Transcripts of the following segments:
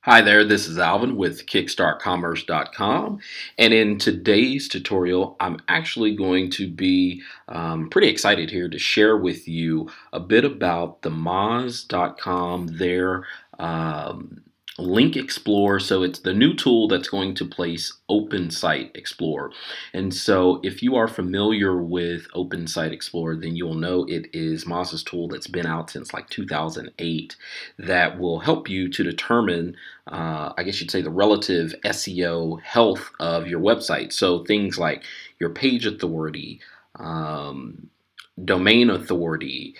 Hi there, this is Alvin with KickstartCommerce.com, and in today's tutorial, I'm actually going to be pretty excited here to share with you a bit about the Moz.com, their um, Link Explorer. So it's the new tool that's going to place Open Site Explorer. And so if you are familiar with Open Site Explorer, then you'll know it is Moz's tool that's been out since like 2008 that will help you to determine I guess you'd say the relative SEO health of your website. So things like your page authority, um, domain authority,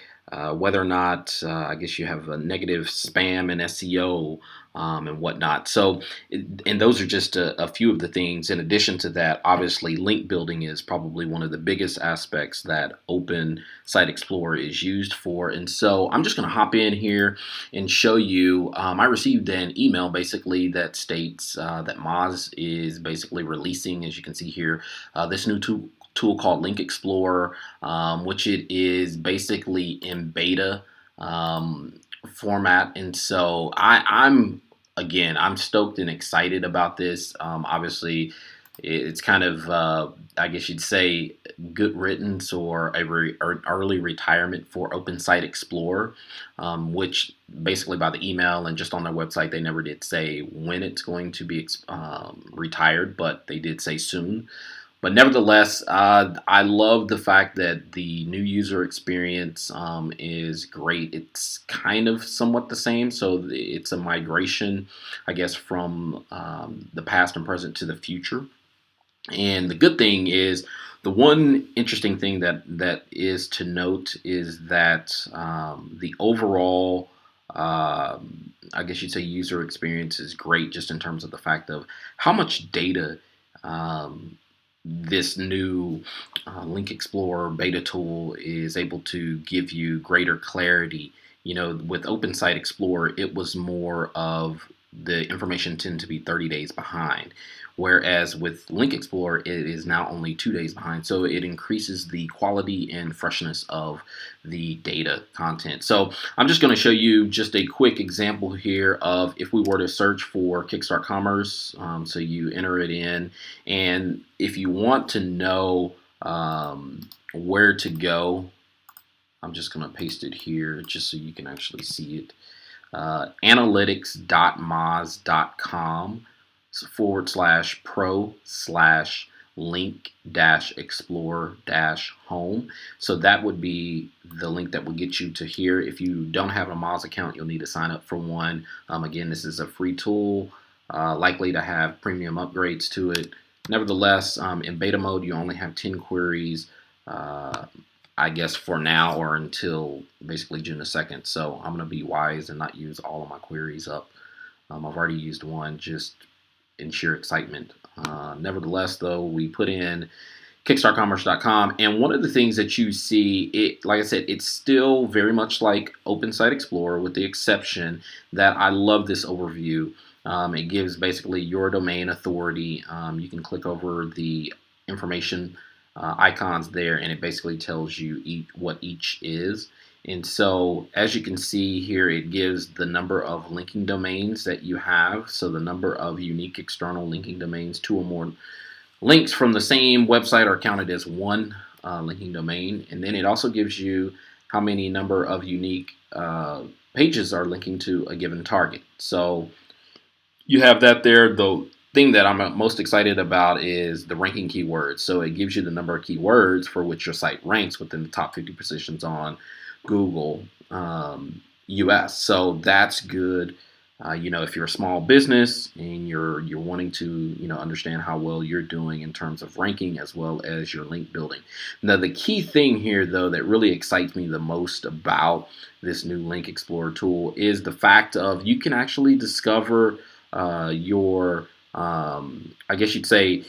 whether or not I guess you have a negative spam and SEO and whatnot. So, and those are just a few of the things. In addition to that, obviously, link building is probably one of the biggest aspects that Open Site Explorer is used for. And so, I'm just going to hop in here and show you. I received an email basically that states that Moz is basically releasing, as you can see here, this new tool called Link Explorer, which it is basically in beta format. And so I'm stoked and excited about this. Obviously, it's kind of I guess you'd say good riddance or or early retirement for Open Site Explorer, which basically by the email and just on their website they never did say when it's going to be retired, but they did say soon. But nevertheless, I love the fact that the new user experience is great. It's kind of somewhat the same, so it's a migration, I guess, from the past and present to the future. And the good thing is, the one interesting thing that is to note is that the overall, I guess you'd say, user experience is great, just in terms of the fact of how much data. This new Link Explorer beta tool is able to give you greater clarity. You know, with Open Site Explorer, it was more of the information tend to be 30 days behind. Whereas with Link Explorer, it is now only 2 days behind. So it increases the quality and freshness of the data content. So I'm just going to show you just a quick example here of if we were to search for Kickstart Commerce. So you enter it in, and if you want to know where to go, I'm just going to paste it here just so you can actually see it. Analytics.moz.com /pro/link explore home. So that would be the link that will get you to here. If you don't have a Moz account, you'll need to sign up for one. Again, this is a free tool, likely to have premium upgrades to it. Nevertheless, in beta mode, you only have 10 queries. I guess for now or until basically June the 2nd. So I'm going to be wise and not use all of my queries up. I've already used one just in sheer excitement. Nevertheless, though, we put in kickstartcommerce.com, and one of the things that you see, it, like I said, it's still very much like Open Site Explorer, with the exception that I love this overview. It gives basically your domain authority. You can click over the information icons there, and it basically tells you what each is. And so, as you can see here, it gives the number of linking domains that you have. So the number of unique external linking domains, 2 or more links from the same website are counted as one linking domain. And then it also gives you how many number of unique pages are linking to a given target. So you have that there. The thing that I'm most excited about is the ranking keywords. So it gives you the number of keywords for which your site ranks within the top 50 positions on Google US. So that's good. You know, if you're a small business and you're wanting to, you know, understand how well you're doing in terms of ranking as well as your link building. Now, the key thing here, though, that really excites me the most about this new Link Explorer tool is the fact of you can actually discover your, I guess you'd say,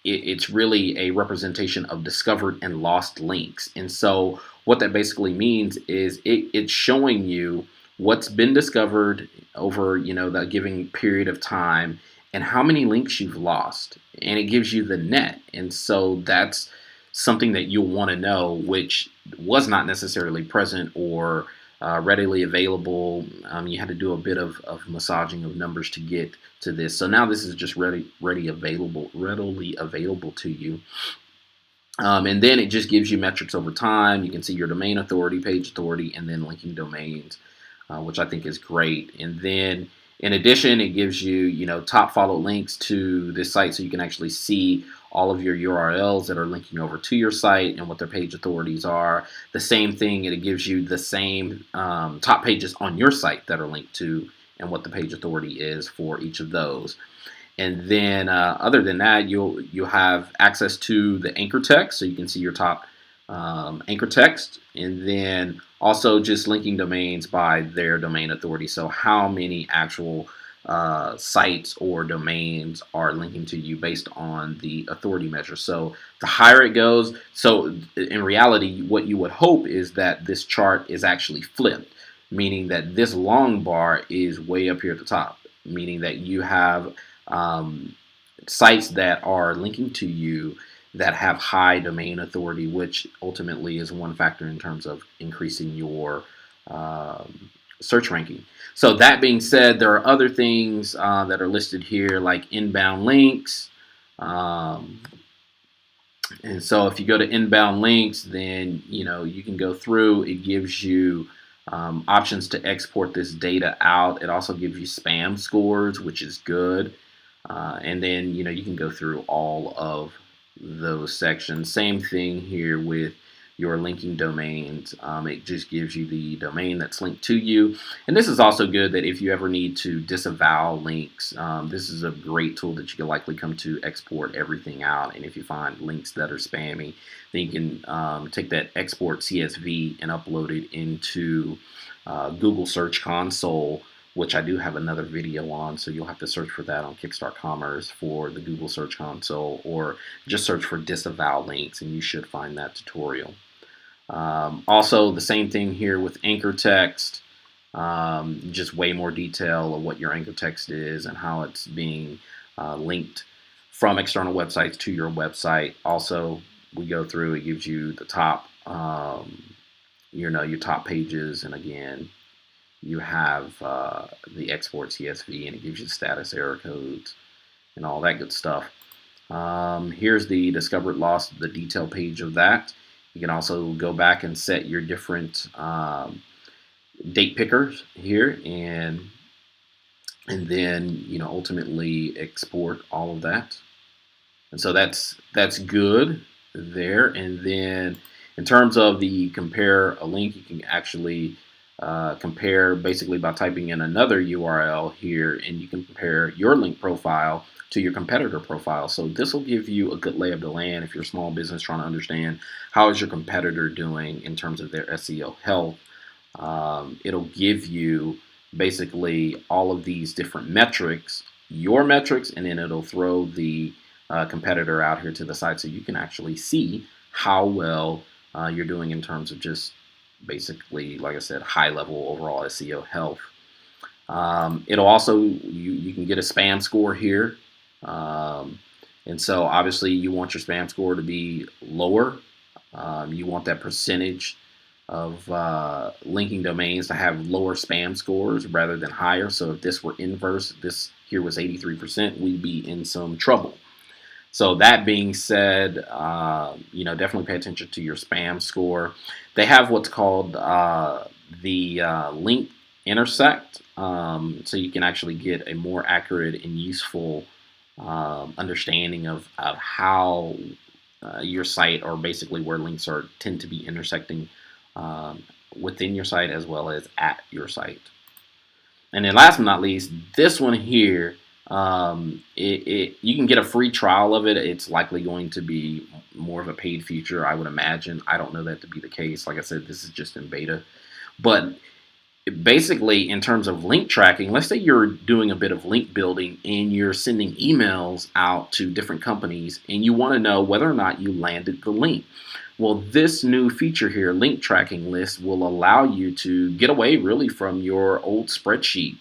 it's really a representation of discovered and lost links. And so what that basically means is it's showing you what's been discovered over, you know, that given period of time and how many links you've lost. And it gives you the net. And so that's something that you'll want to know, which was not necessarily present or readily available. You had to do a bit of massaging of numbers to get to this. So now this is just readily available to you. And then it just gives you metrics over time. You can see your domain authority, page authority, and then linking domains, which I think is great. And then in addition, it gives you, top followed links to this site, so you can actually see all of your URLs that are linking over to your site and what their page authorities are. The same thing, it gives you the same top pages on your site that are linked to and what the page authority is for each of those. And then other than that, you'll have access to the anchor text, so you can see your top anchor text, and then also just linking domains by their domain authority. So how many actual sites or domains are linking to you based on the authority measure. So the higher it goes, so in reality, what you would hope is that this chart is actually flipped, meaning that this long bar is way up here at the top, meaning that you have sites that are linking to you that have high domain authority, which ultimately is one factor in terms of increasing your search ranking. So that being said, there are other things that are listed here, like inbound links. And so if you go to inbound links, then you can go through. It gives you options to export this data out. It also gives you spam scores, which is good. And then you can go through all of those sections. Same thing here with your linking domains. It just gives you the domain that's linked to you. And this is also good that if you ever need to disavow links, this is a great tool that you can likely come to export everything out. And if you find links that are spammy, then you can take that export CSV and upload it into Google Search Console, which I do have another video on, so you'll have to search for that on Kickstart Commerce for the Google Search Console, or just search for disavow links and you should find that tutorial. Also, the same thing here with anchor text, just way more detail of what your anchor text is and how it's being linked from external websites to your website. Also, we go through, it gives you the top, your top pages, and again, you have the export CSV, and it gives you status error codes and all that good stuff. Here's the discovered loss, the detail page of that. You can also go back and set your different date pickers here, and then ultimately export all of that. And so that's good there. And then in terms of the compare a link, you can actually compare basically by typing in another URL here, and you can compare your link profile to your competitor profile. So this will give you a good lay of the land if you're a small business trying to understand how is your competitor doing in terms of their SEO health. It'll give you basically all of these different metrics, your metrics, and then it'll throw the competitor out here to the side so you can actually see how well you're doing in terms of just basically, like I said, high level overall SEO health. It'll also, you can get a spam score here. And so obviously you want your spam score to be lower. You want that percentage of linking domains to have lower spam scores rather than higher. So if this were inverse, this here was 83%, we'd be in some trouble. So that being said, definitely pay attention to your spam score. They have what's called the link Intersect, so you can actually get a more accurate and useful understanding of how your site, or basically where links tend to be intersecting within your site as well as at your site. And then last but not least, this one here, you can get a free trial of it. It's likely going to be more of a paid feature, I would imagine. I don't know that to be the case. Like I said, this is just in beta. But basically, in terms of link tracking, let's say you're doing a bit of link building and you're sending emails out to different companies and you want to know whether or not you landed the link. Well, this new feature here, link tracking list, will allow you to get away really from your old spreadsheet.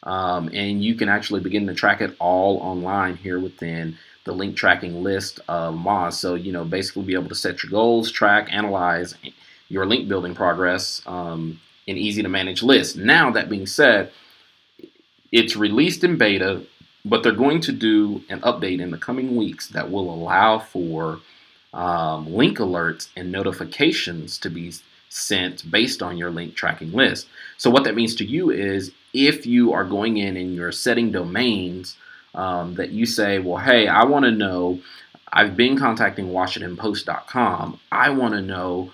And you can actually begin to track it all online here within the link tracking list of Moz. So, basically be able to set your goals, track, analyze your link building progress and easy to manage list. Now, that being said, it's released in beta, but they're going to do an update in the coming weeks that will allow for link alerts and notifications to be sent based on your link tracking list. So what that means to you is if you are going in and you're setting domains that you say, well, hey, I want to know, I've been contacting WashingtonPost.com. I want to know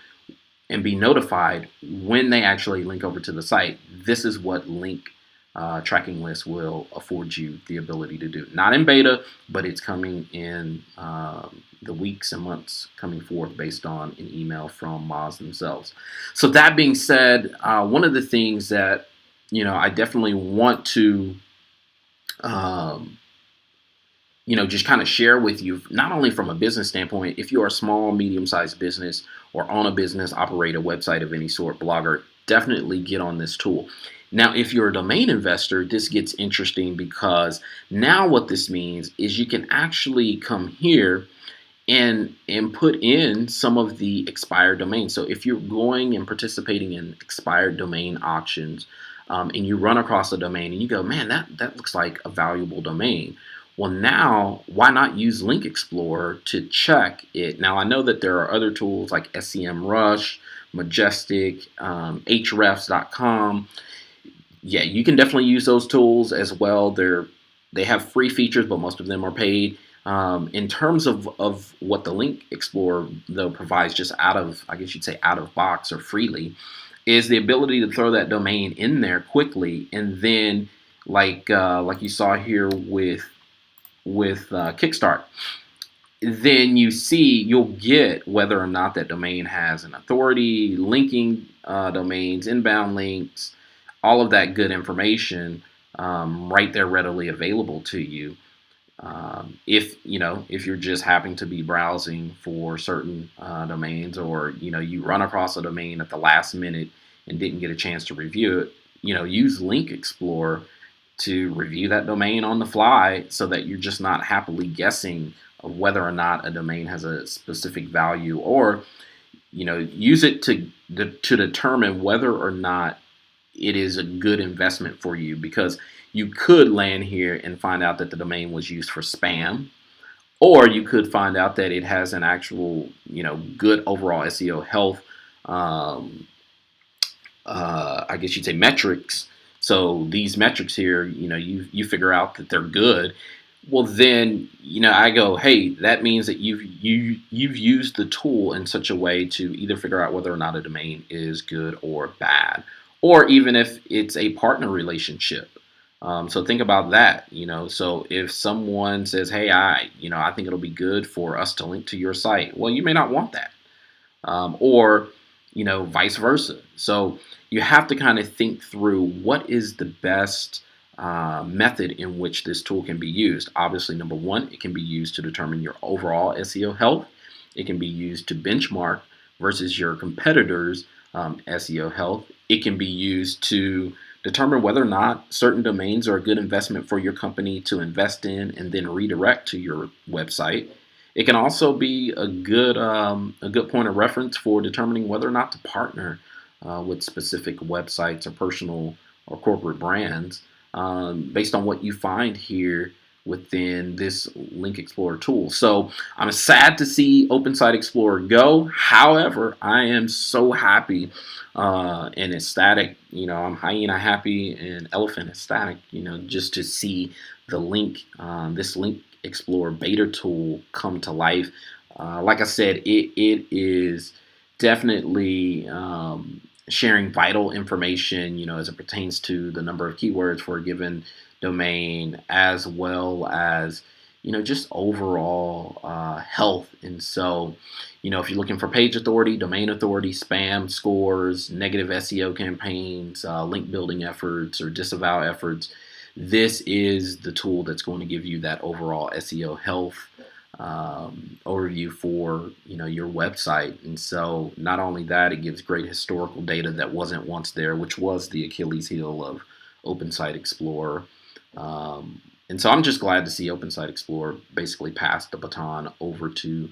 and be notified when they actually link over to the site. This is what link tracking list will afford you the ability to do. Not in beta, but it's coming in the weeks and months coming forth based on an email from Moz themselves. So that being said, one of the things that I definitely want to just kind of share with you, not only from a business standpoint, if you're a small, medium-sized business or own a business, operate a website of any sort, blogger, definitely get on this tool. Now, if you're a domain investor, this gets interesting because now what this means is you can actually come here and put in some of the expired domains. So if you're going and participating in expired domain auctions and you run across a domain and you go, man, that looks like a valuable domain. Well, now, why not use Link Explorer to check it? Now, I know that there are other tools like SEMrush, Majestic, Hrefs.com. Yeah, you can definitely use those tools as well. They have free features, but most of them are paid. In terms of what the Link Explorer, though, provides just out of, I guess you'd say, out of box or freely, is the ability to throw that domain in there quickly, and then like you saw here with Kickstart, then you'll get whether or not that domain has an authority, linking domains, inbound links, all of that good information right there readily available to you. If you're just happen to be browsing for certain domains, or you run across a domain at the last minute and didn't get a chance to review it, use Link Explorer to review that domain on the fly, so that you're just not happily guessing of whether or not a domain has a specific value, or use it to determine whether or not it is a good investment for you, because you could land here and find out that the domain was used for spam, or you could find out that it has an actual good overall SEO health, I guess you'd say metrics. So these metrics here, you figure out that they're good. Well, then, I go, hey, that means that you've used the tool in such a way to either figure out whether or not a domain is good or bad, or even if it's a partner relationship. So think about that. So if someone says, hey, I think it'll be good for us to link to your site, well, you may not want that, or vice versa. So you have to kind of think through what is the best method in which this tool can be used. Obviously, number one, it can be used to determine your overall SEO health. It can be used to benchmark versus your competitors' SEO health. It can be used to determine whether or not certain domains are a good investment for your company to invest in and then redirect to your website. It can also be a good point of reference for determining whether or not to partner with specific websites or personal or corporate brands based on what you find here within this Link Explorer tool. So I'm sad to see Open Site Explorer go. However, I am so happy and ecstatic. I'm hyena happy and elephant ecstatic, just to see the this Link Explorer beta tool come to life. Like I said, it is definitely sharing vital information, as it pertains to the number of keywords for a given domain, as well as, just overall health. And so, if you're looking for page authority, domain authority, spam scores, negative SEO campaigns, link building efforts, or disavow efforts, this is the tool that's going to give you that overall SEO health overview for your website. And so not only that, it gives great historical data that wasn't once there, which was the Achilles heel of Open Site Explorer. And so I'm just glad to see Open Site Explorer basically pass the baton over to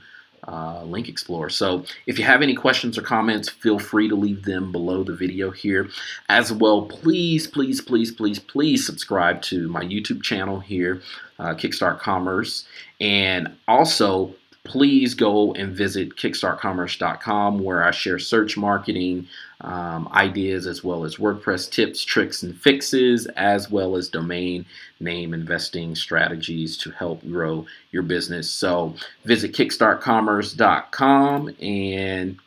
Link Explorer. So if you have any questions or comments, feel free to leave them below the video here. As well, please, please, please, please, please subscribe to my YouTube channel here, Kickstart Commerce. And also, please go and visit kickstartcommerce.com, where I share search marketing ideas, as well as WordPress tips, tricks, and fixes, as well as domain name investing strategies to help grow your business. So visit kickstartcommerce.com and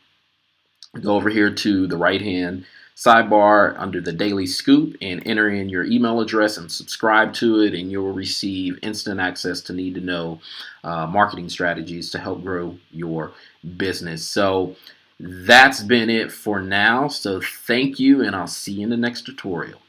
go over here to the right hand sidebar under the Daily Scoop and enter in your email address and subscribe to it, and you'll receive instant access to need to know marketing strategies to help grow your business. So that's been it for now. So thank you, and I'll see you in the next tutorial.